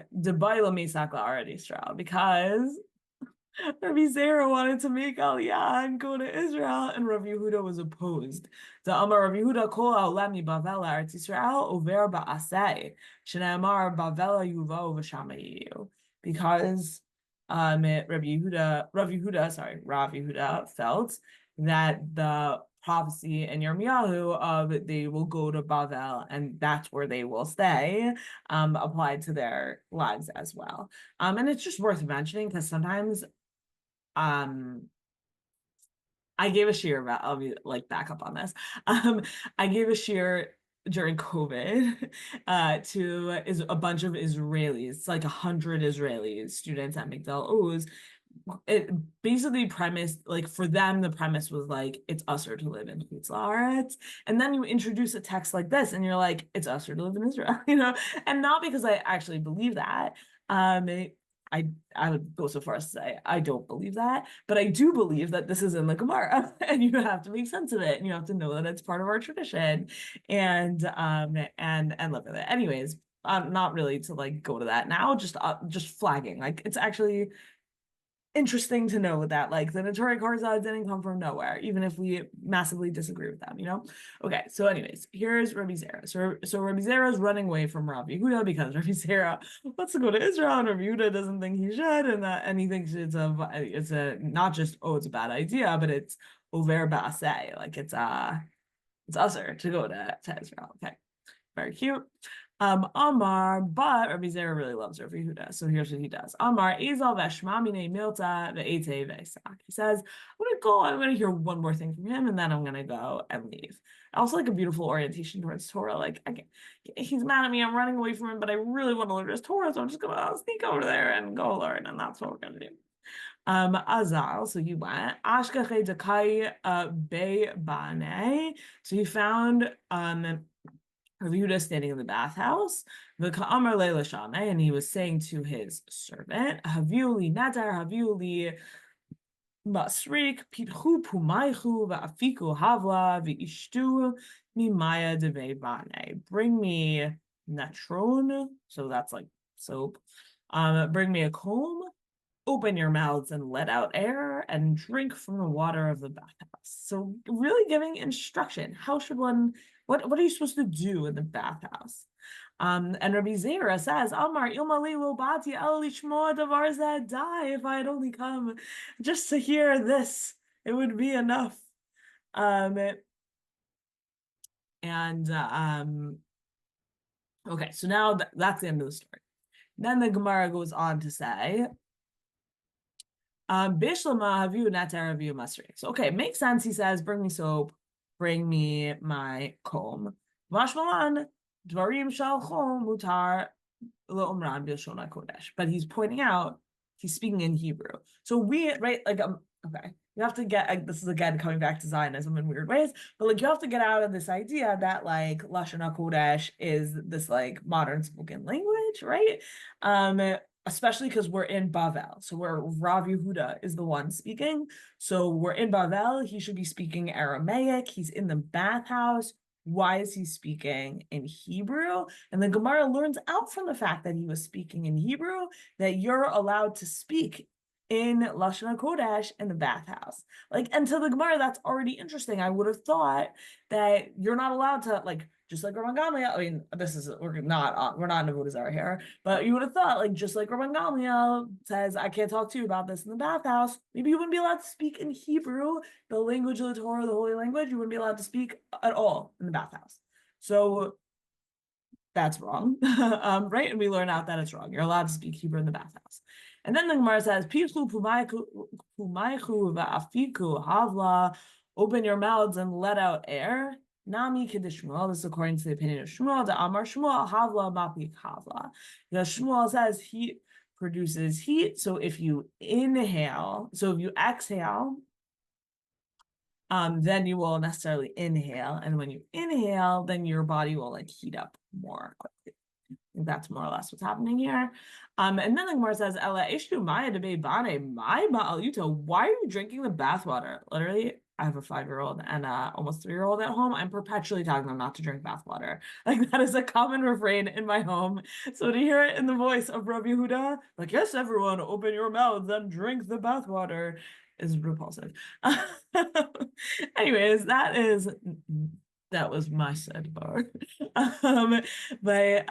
Speaker 2: Rabbi Zara wanted to make Aliyah and go to Israel, and Rabbi Yehuda was opposed. The Amar Rabbi Yehuda kol haolem miBavel la'Eretz Yisrael over ba'aseh shene'amar Bavel yuvo v'shamayu. Because Rav Yehuda felt that the prophecy in Yirmiyahu of they will go to Bavel and that's where they will stay applied to their lives as well. And it's just worth mentioning because sometimes I gave a shiur about, I'll be like back up on this. I gave a shiur during COVID to a bunch of Israelis, like 100 Israeli students at Migdal Oz. It basically premised, like for them, the premise was like, it's usher to live in Chutz La'aretz. And then you introduce a text like this and you're like, it's usher to live in Israel, and not because I actually believe that. I would go so far as to say I don't believe that, but I do believe that this is in the Gemara, and you have to make sense of it, and you have to know that it's part of our tradition, and live with it. Anyways, not really to like go to that now, just flagging, like it's actually interesting to know that like the Notorious Harzad didn't come from nowhere, even if we massively disagree with them, Okay, so anyways, here's Rabbi Zara. So Rabbi Zara is running away from Rabbi Yehuda because Rabbi Zara wants to go to Israel, and Rabbi Yehuda doesn't think he should, and he thinks it's a not just it's a bad idea, but it's over ba'aseh, like it's usher to go to Israel. Okay, very cute. Amar, but Rabbi Zara really loves Rabbi Yehuda, so here's what he does. Amar, Ezal v'eshma minei milta ve'ete ve'esak. He says, I'm gonna hear one more thing from him, and then I'm gonna go and leave. Also, like a beautiful orientation towards Torah. Like, he's mad at me, I'm running away from him, but I really want to learn his Torah, so I'm just gonna sneak over there and go learn, and that's what we're gonna do. Azal, so he went. Ashkache Dekai Be Bane. So he found Rav Yehuda standing in the bathhouse, v'ka'amar leila shame, and he was saying to his servant, Haviuli nadar, Haviuli masrik, pitchu pumaychu, va'afiku havla, v'ishtu mimaya deve bane. Bring me natron, so that's like soap. Bring me a comb, open your mouths and let out air, and drink from the water of the bathhouse. So really giving instruction. How should one, what are you supposed to do in the bathhouse? And Rabbi Zara says, Amar ilmali lo bati el lishmoa davar zeh die. If I had only come just to hear this, it would be enough. Okay, so now that's the end of the story. Then the Gemara goes on to say, Bishlama havu natar havu masrik. So okay, it makes sense. He says, bring me soap, bring me my comb. Vashmalan dvarim shal chom mutar le'omran b'lshon kodesh. But he's pointing out he's speaking in Hebrew. So we okay, you have to get, this is again coming back to Zionism in weird ways, but like you have to get out of this idea that like Lashon HaKodesh is this like modern spoken language, right? Especially because we're in Bavel. So where Rav Yehuda is the one speaking. So we're in Bavel, he should be speaking Aramaic, he's in the bathhouse. Why is he speaking in Hebrew? And the Gemara learns out from the fact that he was speaking in Hebrew that you're allowed to speak in Lashon HaKodesh in the bathhouse. Like, and to the Gemara, that's already interesting. I would have thought that you're not allowed to, like, just like Rabban Gamliel, I mean, we're not in Avodah Zara here, but you would have thought, like, just like Rabban Gamliel says, I can't talk to you about this in the bathhouse, maybe you wouldn't be allowed to speak in Hebrew, the language of the Torah, the holy language, you wouldn't be allowed to speak at all in the bathhouse. So that's wrong, right? And we learn out that it's wrong. You're allowed to speak Hebrew in the bathhouse. And then the Gemara says, Pichu pumaychu va'afiku havla, open your mouths and let out air. Nami kiddush Shmuel. This is according to the opinion of Shmuel. The Amar Shmuel havla mapik havla. Because Shmuel says heat produces heat. So if you inhale, so if you exhale, then you will necessarily inhale. And when you inhale, then your body will like heat up more quickly. I think that's more or less what's happening here. And then the Gemara says, Ela ishtu maya debe bane, my ba'al yuto. Why are you drinking the bathwater? Literally, I have a 5-year-old and almost 3-year-old at home. I'm perpetually telling them not to drink bathwater. Like that is a common refrain in my home. So to hear it in the voice of Rabbi Yehuda, like, yes, everyone, open your mouths and drink the bathwater, is repulsive. Anyways, that was my sidebar. But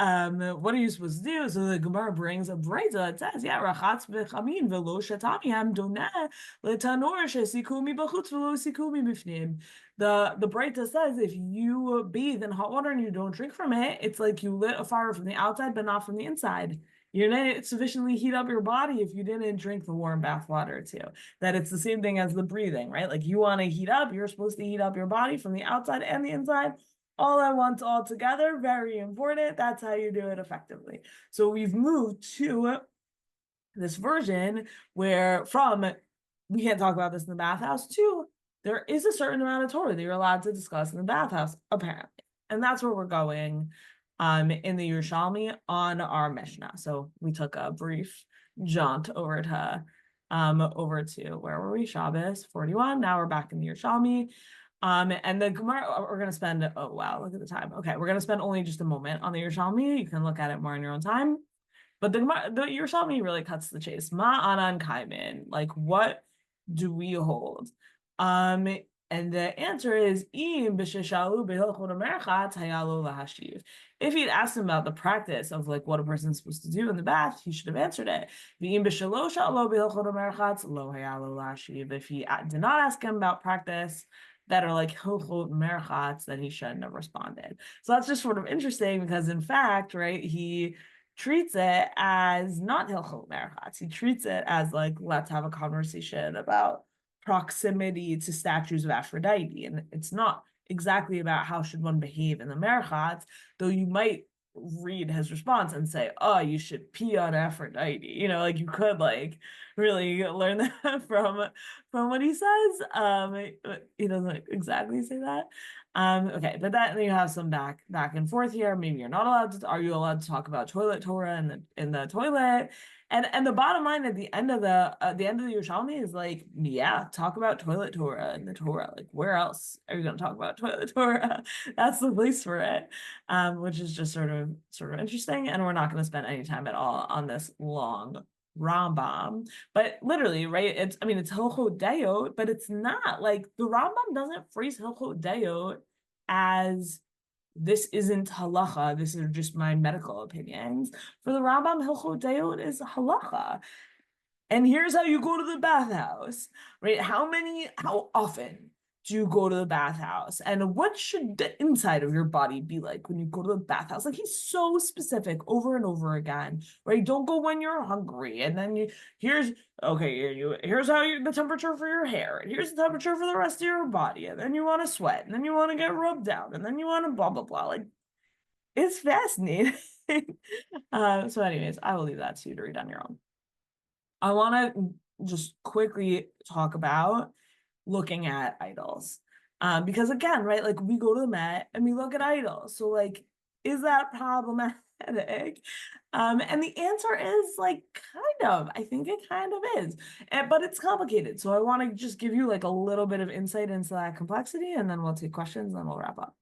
Speaker 2: what are you supposed to do? So the Gemara brings a brayta. It says, yeah, rachatz v'chamin v'lo shetami doneh letanor shesikumi b'chutz v'lo sikumi b'fnim. The brayta says if you bathe in hot water and you don't drink from it, it's like you lit a fire from the outside but not from the inside. You're not sufficiently heat up your body if you didn't drink the warm bath water too. That it's the same thing as the breathing, right? Like you want to heat up, you're supposed to heat up your body from the outside and the inside all at once, all together. Very important. That's how you do it effectively. So we've moved to this version where we can't talk about this in the bathhouse to there is a certain amount of Torah that you're allowed to discuss in the bathhouse, apparently. And that's where we're going in the Yerushalmi on our Mishnah. So we took a brief jaunt over to where were we? Shabbos 41. Now we're back in the Yerushalmi. And the Gemara, we're gonna spend, oh wow, look at the time. Okay, we're gonna spend only just a moment on the Yerushalmi. You can look at it more in your own time. But the Yerushalmi really cuts the chase. Ma anan kaimin, like what do we hold? And the answer is, if he'd asked him about the practice of like what a person's supposed to do in the bath, he should have answered it. If he did not ask him about practice that are like hilchot merchatz, then he shouldn't have responded. So that's just sort of interesting because in fact, right, he treats it as not hilchot merchatz. He treats it as like, let's have a conversation about proximity to statues of Aphrodite, and it's not exactly about how should one behave in the merchatz, though you might read his response and say, oh, you should pee on Aphrodite. You know, like you could like really learn that from what he says. He doesn't exactly say that. Okay, but then you have some back and forth here. Maybe you're not allowed to. Are you allowed to talk about toilet Torah in the toilet? And the bottom line at the end of the Yerushalmi is like, yeah, talk about toilet Torah in the Torah. Like, where else are you going to talk about toilet Torah? That's the place for it, which is just sort of interesting. And we're not going to spend any time at all on this long Rambam, but literally, right? It's Hilchot Deot, but it's not like the Rambam doesn't phrase Hilchot Deot as this isn't halacha, this is just my medical opinions. For the Rambam, Hilchot Deot is halacha. And here's how you go to the bathhouse, right? How often do you go to the bathhouse? And what should the inside of your body be like when you go to the bathhouse? Like, he's so specific over and over again, right? Don't go when you're hungry. And then here's how the temperature for your hair, and here's the temperature for the rest of your body. And then you want to sweat, and then you want to get rubbed down, and then you want to blah, blah, blah. Like, it's fascinating. So anyways, I will leave that to you to read on your own. I want to just quickly talk about looking at idols. Because again, right, like we go to the Met and we look at idols. So like, is that problematic? And the answer is like, kind of. I think it kind of is. But it's complicated. So I want to just give you like a little bit of insight into that complexity, and then we'll take questions and then we'll wrap up.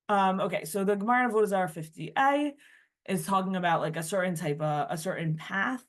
Speaker 2: Okay, so the Gemara of Avodah Zara 50a is talking about like a certain path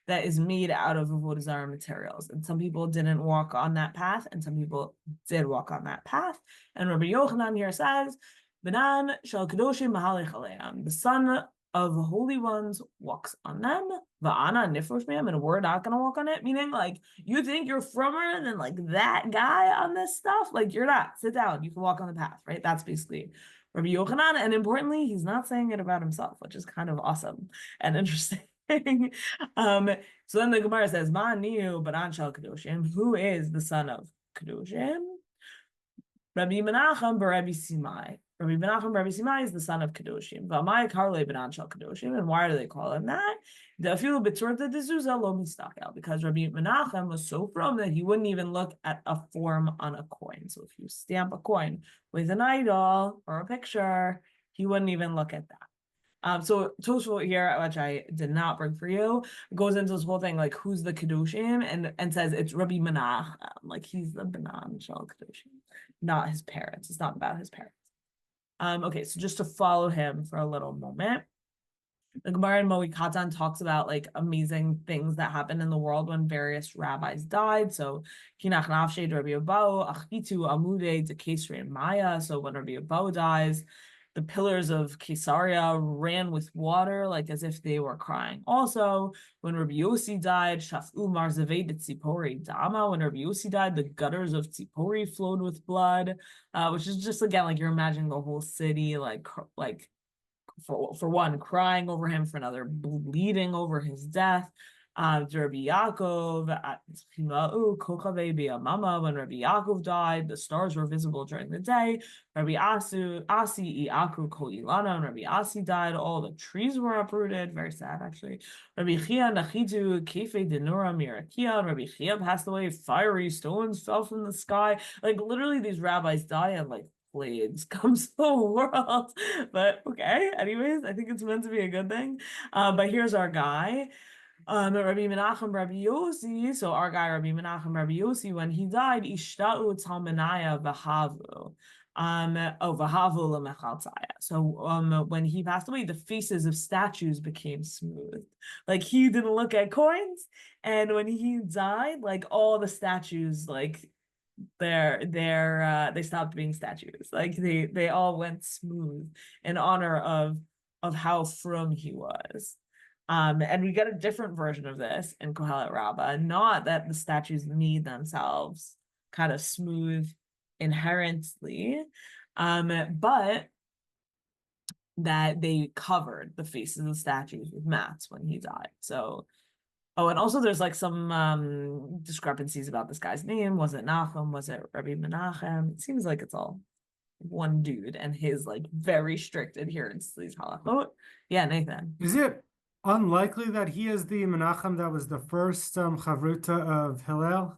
Speaker 2: that is made out of Avodah Zara materials. And some people didn't walk on that path, and some people did walk on that path. And Rabbi Yochanan here says, Banan shel kadoshim mahalech aleim. The son of holy ones walks on them. Va'ana nifrosh me'em, and we're not going to walk on it. Meaning, like, you think you're frommer than like that guy on this stuff? Like, you're not. Sit down. You can walk on the path, right? That's basically Rabbi Yochanan, and importantly, he's not saying it about himself, which is kind of awesome and interesting. So then the Gemara says, Ma'aniu Banan shel Kadoshim, who is the son of Kadoshim? Rabbi Menachem Rabbi Simai. Rabbi Menachem Rabbi Simai is the son of Kadoshim. V'amai Karle Banan shel Kadoshim, and why do they call him that? Because Rabbi Menachem was so from that he wouldn't even look at a form on a coin. So if you stamp a coin with an idol or a picture, he wouldn't even look at that. So Tosfot here, which I did not bring for you, goes into this whole thing like who's the Kedoshim, and says it's Rabbi Menachem, like he's the Banan Shel Kedoshim, not his parents. It's not about his parents. Okay, so just to follow him for a little moment, the Gemara in Moed Katan talks about like amazing things that happened in the world when various rabbis died. So Kinach Nafshe Rabbi Abau, Achitu Amude de Kesri and Maya. So when Rabbi Abau dies, the pillars of Caesarea ran with water, like as if they were crying. Also, when Rabbi Yossi died, Shafu Marzavei de Tzipori Dama. When Rabbi Yossi died, the gutters of Tzipori flowed with blood, which is just again like you're imagining the whole city, like for one, crying over him, for another, bleeding over his death. Rabbi Yaakov, when Rabbi Yaakov died, the stars were visible during the day. Rabbi Asi Iaku Ko Ilana, and Rabbi Asi died, all the trees were uprooted. Very sad, actually. Rabbi Chia Nachitu Kefe Denura Mirakia, Rabbi Chia passed away, fiery stones fell from the sky. Like literally, these rabbis die and like plagues comes to the world. But okay, anyways, I think it's meant to be a good thing. But here's our guy. Rabbi Menachem Rabbi Yossi, so our guy Rabbi Menachem Rabbi Yossi, when he died, Ishta'u Talmanaya V'havu. V'havu Lemechaltzaya. So when he passed away, the faces of statues became smooth. Like he didn't look at coins, and when he died, like all the statues, like they stopped being statues. Like they all went smooth in honor of how frum he was. And we get a different version of this in Kohelet Rabbah. Not that the statues made themselves kind of smooth inherently, but that they covered the faces of statues with mats when he died. So, and also there's like some discrepancies about this guy's name. Was it Nachum? Was it Rabbi Menachem? It seems like it's all one dude and his like very strict adherence to these halachot. Yeah, Nathan.
Speaker 4: Is it unlikely that he is the Menachem that was the first Chavruta of Hillel?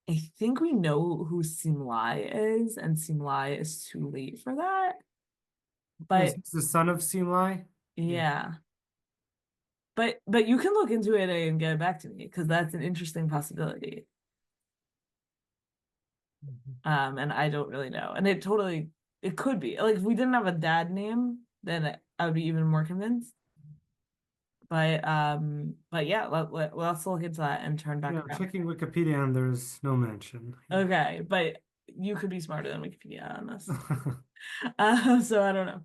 Speaker 2: I think we know who Simlai is, and Simlai is too late for that. But
Speaker 4: He's the son of Simlai?
Speaker 2: yeah. But you can look into it and get it back to me because that's an interesting possibility. And I don't really know. And it could be. Like if we didn't have a dad name, then I would be even more convinced. But yeah, let's look into that and turn back
Speaker 4: Yeah,
Speaker 2: around.
Speaker 4: checking Wikipedia and there's no mention.
Speaker 2: Okay, but you could be smarter than Wikipedia on this. So I don't know.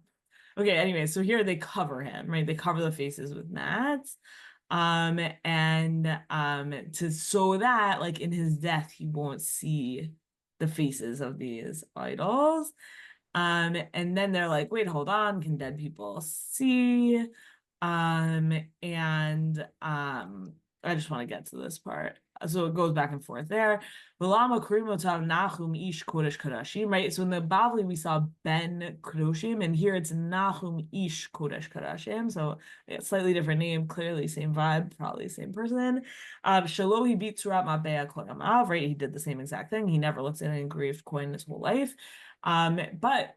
Speaker 2: Okay, anyway, so here they cover him, right? They cover the faces with mats. So that like in his death he won't see the faces of these idols. And then they're like, wait, hold on, can dead people see? I just want to get to this part. So it goes back and forth there. Right? So in the Bavli we saw Ben Kedoshim, and here it's Nahum Ish Kodesh Kodashim. So it's slightly different name, clearly same vibe, probably same person. Shalohi beat Surat Mabea Koyamav, right? He did the same exact thing. He never looked at an engraved coin his whole life. But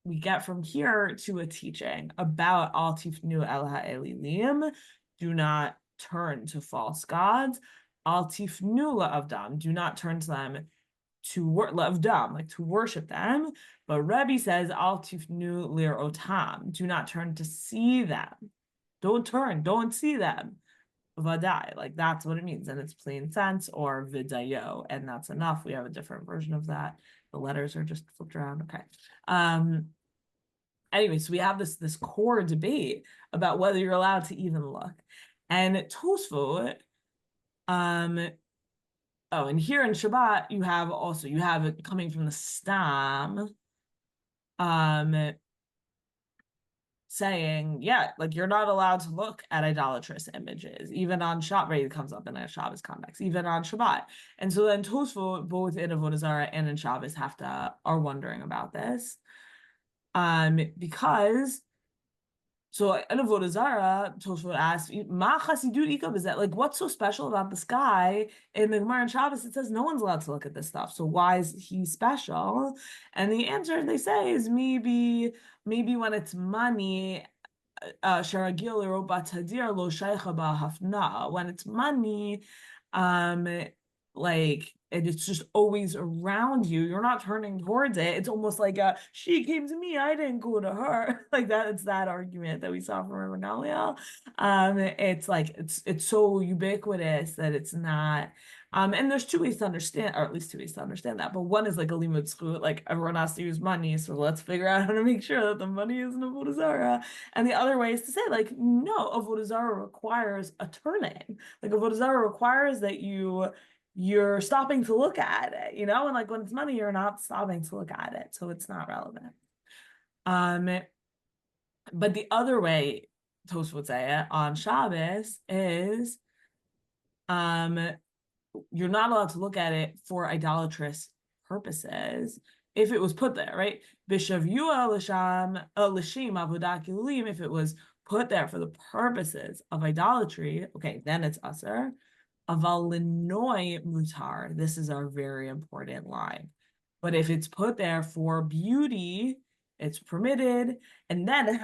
Speaker 2: we get from here to a teaching about Al Tifnu El Ha'elilim, do not turn to false gods. Al Tifnu La'avdam, do not turn to them to La'avdam, like to worship them. But Rebbe says Al Tifnu Lir'otam, do not turn to see them. Don't turn, don't see them. Vadai, like that's what it means, and it's plain sense, or vidayo, and that's enough. We have a different version of that. The letters are just flipped around. Okay. Anyway, so we have this core debate about whether you're allowed to even look. And Tosfot, and here in Shabbat, you have it coming from the Stam, saying, yeah, like you're not allowed to look at idolatrous images, even on Shabbat. Right, it comes up in a Shabbos context, even on Shabbat. And so then Tosfot, both in Avodah Zara and in Shabbos, are wondering about this. Because so in Avodah Zara, Tosfot asked, "Ma chasidut ikav?" Is that like what's so special about this guy? In the Gemara and Shabbos, it says no one's allowed to look at this stuff. So why is he special? And the answer they say is maybe when it's money, when it's money, like and it's just always around you, you're not turning towards it. It's almost like she came to me, I didn't go to her. Like that, it's that argument that we saw from Rabbi Gamliel. It's like it's so ubiquitous that it's not. And there's two ways to understand, or at least two ways to understand that. But one is like a limud zchut, like everyone has to use money, so let's figure out how to make sure that the money is in Avodah Zara. And the other way is to say, like, no, Avodah Zara requires a turning. Like Avodah Zara requires that you're stopping to look at it, and like when it's money, you're not stopping to look at it, so it's not relevant. But the other way Tosfot would say it on Shabbos is, you're not allowed to look at it for idolatrous purposes if it was put there, right? B'shavua l'shem avodah kilulim, if it was put there for the purposes of idolatry, okay, then it's aser. Aval linoi mutar. This is our very important line. But if it's put there for beauty, it's permitted. And then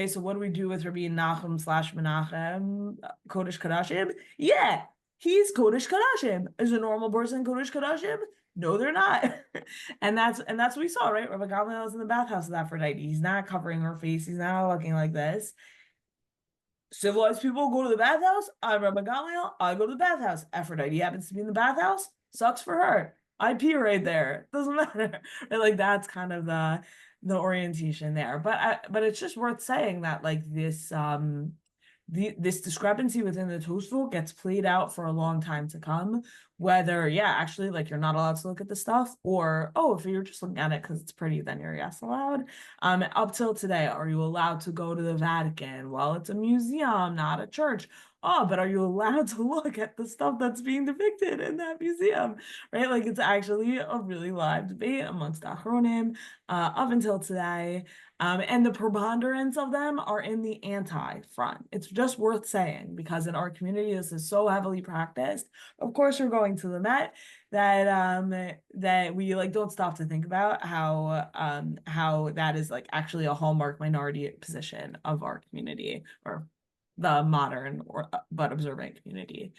Speaker 2: so what do we do with Rabbi Nachum / Menachem, Kodesh Kodashim? Yeah, he's Kodesh Kodashim. Is a normal person Kodesh Kodashim? No, they're not. and that's what we saw, right? Rabbi Gamliel was in the bathhouse with Aphrodite. He's not covering her face. He's not looking like this. Civilized people go to the bathhouse. I'm Rabbi Gamliel. I go to the bathhouse. Aphrodite happens to be in the bathhouse. Sucks for her. I pee right there. Doesn't matter. Right? Like that's kind of the orientation there. But it's just worth saying that like this this discrepancy within the total gets played out for a long time to come, whether, yeah, actually, like, you're not allowed to look at the stuff, or, oh, if you're just looking at it because it's pretty, then you're yes allowed. Up till today, are you allowed to go to the Vatican? Well, it's a museum, not a church. Oh, but are you allowed to look at the stuff that's being depicted in that museum, right? Like, it's actually a really live debate amongst Achronim up until today. And the preponderance of them are in the anti-front. It's just worth saying, because in our community, this is so heavily practiced. Of course, you're going to the Met, that that we like don't stop to think about how that is like actually a hallmark minority position of our community, or the modern or but observant community,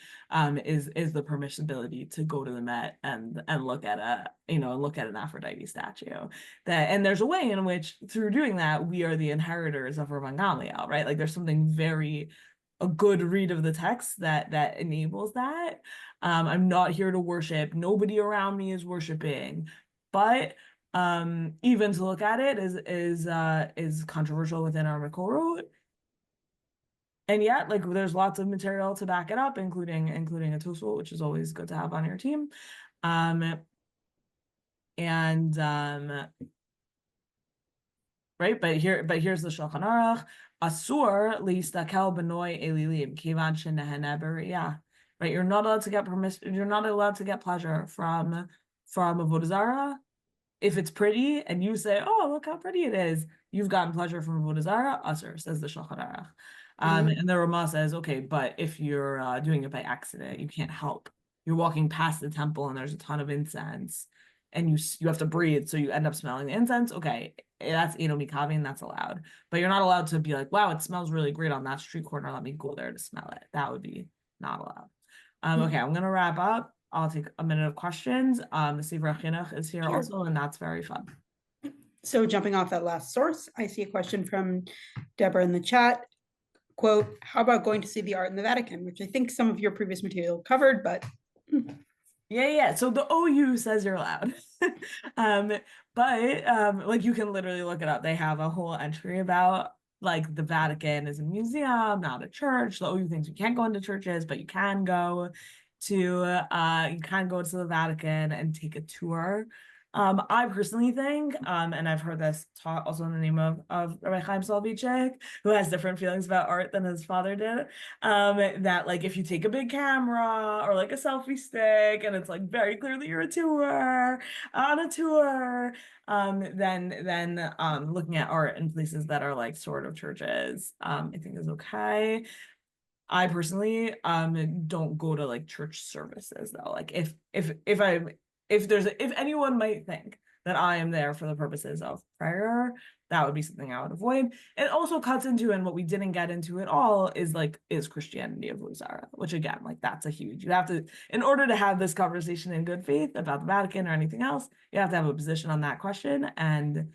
Speaker 2: is the permissibility to go to the Met and look at an Aphrodite statue. And there's a way in which, through doing that, we are the inheritors of Rabban Gamliel, right? Like, there's something a good read of the text that enables that. I'm not here to worship. Nobody around me is worshiping, but even to look at it is controversial within our Makorot. And yet, like, there's lots of material to back it up, including a Tosul, which is always good to have on your team. Right, but here's the Shulchan Aruch. Asur listakel b'noi elilim kivan shenehene b'riyah. Right, you're not allowed to get permission. You're not allowed to get pleasure from Avodah Zara. If it's pretty and you say, "Oh, look how pretty it is," you've gotten pleasure from Avodah Zara. Asur, says the Shulchan Aruch. And the Ramah says, okay, but if you're doing it by accident, you can't help. You're walking past the temple and there's a ton of incense, and you have to breathe, so you end up smelling the incense. Okay, that's Edomi Kavin, that's allowed. But you're not allowed to be like, wow, it smells really great on that street corner, let me go there to smell it. That would be not allowed. Okay, I'm gonna wrap up. I'll take a minute of questions. The Sefer Chinuch is here also, and that's very fun.
Speaker 1: So jumping off that last source, I see a question from Deborah in the chat. Quote, how about going to see the art in the Vatican, which I think some of your previous material covered, but.
Speaker 2: Yeah. So the OU says you're allowed. But like, you can literally look it up. They have a whole entry about, like, the Vatican is a museum, not a church. The OU thinks you can't go into churches, but you can go to the Vatican and take a tour. I personally think, and I've heard this taught also in the name of Rabbi Chaim Soloveitchik, who has different feelings about art than his father did, that, like, if you take a big camera or like a selfie stick and it's like very clearly you're on a tour, then looking at art in places that are like sort of churches, I think is okay. I personally don't go to like church services though. Like, if anyone might think that I am there for the purposes of prayer, that would be something I would avoid. It also cuts into, and what we didn't get into at all is Christianity of Zara, which again, like, that's a huge, you have to, in order to have this conversation in good faith about the Vatican or anything else, you have to have a position on that question. And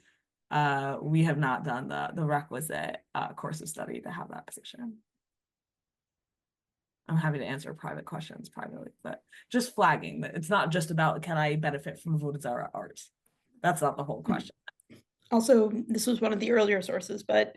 Speaker 2: we have not done the requisite course of study to have that position. I'm happy to answer private questions privately, but just flagging that it's not just about, can I benefit from Avodah Zara art? That's not the whole question.
Speaker 1: Also, this was one of the earlier sources, but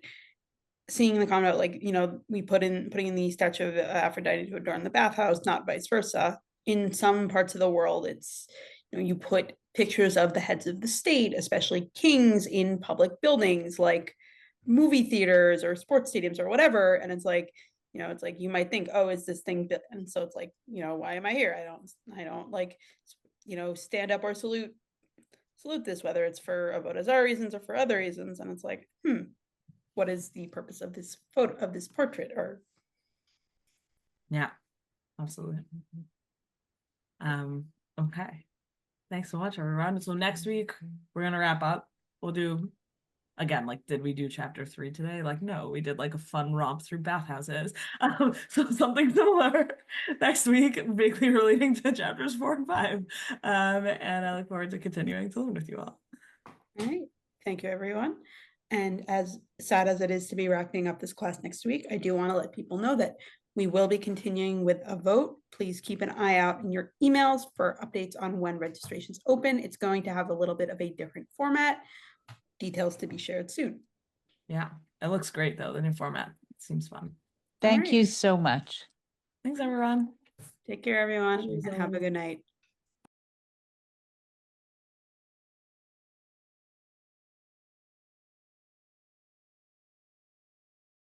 Speaker 1: seeing the comment, like, we putting in the statue of Aphrodite to adorn the bathhouse, not vice versa. In some parts of the world, it's, you put pictures of the heads of the state, especially kings, in public buildings like movie theaters or sports stadiums or whatever. And it's like, it's like, you might think, oh, is this thing, and so it's like, why am I here? I don't like, stand up or salute this, whether it's for Avodah Zara reasons or for other reasons. And it's like, what is the purpose of this photo, of this portrait? Or
Speaker 2: yeah, absolutely. Okay, thanks so much, everyone. So next week we're gonna wrap up. We'll do, again, like, did we do chapter 3 today? Like, no, we did like a fun romp through bathhouses. So something similar next week, vaguely relating to chapters 4 and 5. And I look forward to continuing to learn with you all.
Speaker 1: All right, thank you, everyone. And as sad as it is to be wrapping up this class next week, I do want to let people know that we will be continuing with a vote. Please keep an eye out in your emails for updates on when registrations open. It's going to have a little bit of a different format. Details to be shared soon.
Speaker 2: Yeah, it looks great though, the new format. It seems fun.
Speaker 3: Thank you
Speaker 1: right.
Speaker 3: so much.
Speaker 2: Thanks, everyone.
Speaker 1: Take care, everyone,
Speaker 2: Cheers,
Speaker 1: and have a
Speaker 2: everyone.
Speaker 1: good night.